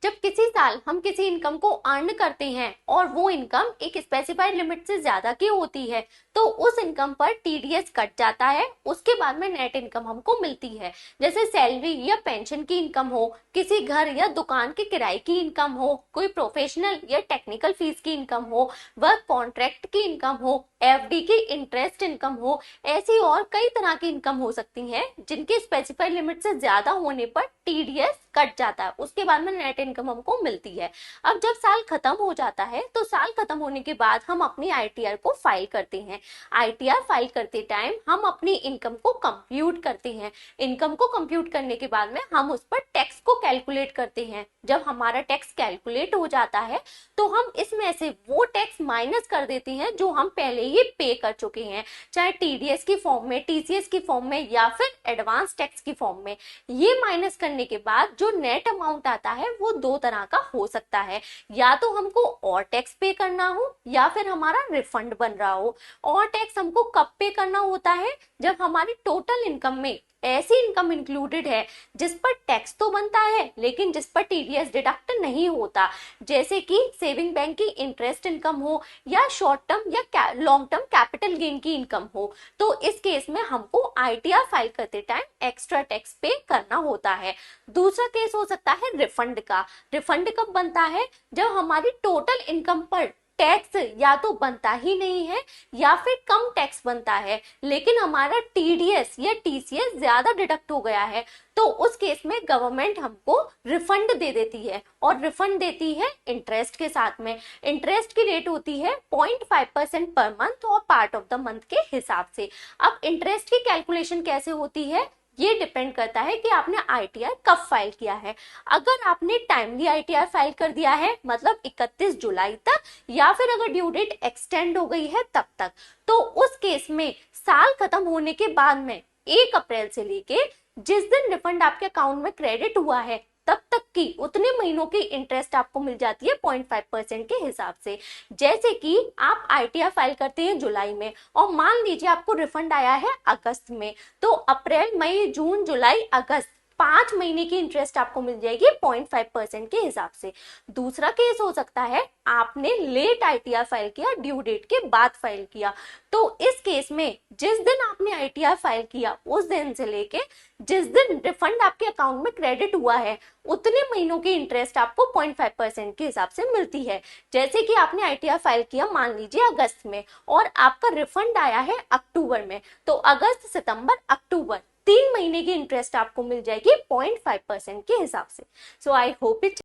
जब किसी साल हम किसी इनकम को अर्न करते हैं और वो इनकम एक स्पेसिफाइड लिमिट से ज्यादा की होती है तो उस इनकम पर टीडीएस कट जाता है। उसके बाद में नेट इनकम हमको मिलती है। जैसे सैलरी या पेंशन की इनकम हो, किसी घर या दुकान के किराए की इनकम हो, कोई प्रोफेशनल या टेक्निकल फीस की इनकम हो, वर्क कॉन्ट्रैक्ट की इनकम हो, एफडी की इंटरेस्ट इनकम हो, ऐसी और कई तरह की इनकम हो सकती हैं जिनके स्पेसिफाइड लिमिट से ज्यादा होने पर टीडीएस कट जाता है। उसके बाद में नेट इनकम हमको मिलती है। अब जब साल खत्म हो जाता है तो साल खत्म होने के बाद हम अपनी आईटीआर को फाइल करते हैं। आईटीआर फाइल करते टाइम हम अपनी इनकम को कंप्यूट करते हैं। इनकम को कंप्यूट करने के बाद में हम उस पर टैक्स को कैलकुलेट करते हैं। जब हमारा टैक्स कैलकुलेट हो जाता है तो हम इसमें से वो टैक्स माइनस कर देते हैं जो हम पहले ही पे कर चुके हैं, चाहे टीडीएस की फॉर्म में, टीसीएस की फॉर्म में या फिर एडवांस टैक्स की फॉर्म में। ये माइनस करने के बाद जो नेट अमाउंट आता है वो दो तरह का हो सकता है, या तो हमको और टैक्स पे करना हो या फिर हमारा रिफंड बन रहा हो। और टैक्स हमको कब पे करना होता है? जब हमारी टोटल इनकम में ऐसी इनकम इंक्लूडेड है जिस पर टैक्स तो बनता है लेकिन जिस पर टीडीएस डिडक्ट नहीं होता, जैसे कि सेविंग बैंक की इंटरेस्ट इनकम हो या शॉर्ट टर्म या लॉन्ग टर्म कैपिटल गेन की इनकम हो। तो इस केस में हमको आईटीआर फाइल करते टाइम एक्स्ट्रा टैक्स पे करना होता है। दूसरा केस हो सकता है रिफंड का। रिफंड कब बनता है? जब हमारी टोटल इनकम पर टैक्स या तो बनता ही नहीं है या फिर कम टैक्स बनता है लेकिन हमारा टीडीएस या टीसीएस ज्यादा डिडक्ट हो गया है। तो उस केस में गवर्नमेंट हमको रिफंड दे देती है और रिफंड देती है इंटरेस्ट के साथ में। इंटरेस्ट की रेट होती है 0.5% पर मंथ और पार्ट ऑफ द मंथ के हिसाब से। अब इंटरेस्ट की कैलकुलेशन कैसे होती है ये डिपेंड करता है कि आपने आईटीआर कब फाइल किया है। अगर आपने टाइमली आईटीआर फाइल कर दिया है मतलब 31 जुलाई तक, या फिर अगर ड्यू डेट एक्सटेंड हो गई है तब तक, तो उस केस में साल खत्म होने के बाद में 1 अप्रैल से लेके जिस दिन रिफंड आपके अकाउंट में क्रेडिट हुआ है तब तक की उतने महीनों की इंटरेस्ट आपको मिल जाती है 0.5% के हिसाब से। जैसे कि आप आईटीआर फाइल करते हैं जुलाई में और मान लीजिए आपको रिफंड आया है अगस्त में, तो अप्रैल, मई, जून, जुलाई, अगस्त 5 महीने की इंटरेस्ट आपको मिल जाएगी 0.5% के हिसाब से। दूसरा केस हो सकता है आपने लेट आईटीआर फाइल किया, ड्यू डेट के बाद फाइल किया, तो इस केस में जिस दिन आपने आईटीआर फाइल किया उस दिन से लेके जिस दिन रिफंड आपके अकाउंट में क्रेडिट हुआ है उतने महीनों की इंटरेस्ट आपको 0.5% के हिसाब से मिलती है। जैसे कि आपने आईटीआर फाइल किया मान लीजिए अगस्त में और आपका रिफंड आया है अक्टूबर में, तो अगस्त, सितंबर, अक्टूबर 3 महीने की इंटरेस्ट आपको मिल जाएगी 0.5% के हिसाब से। सो आई होप इट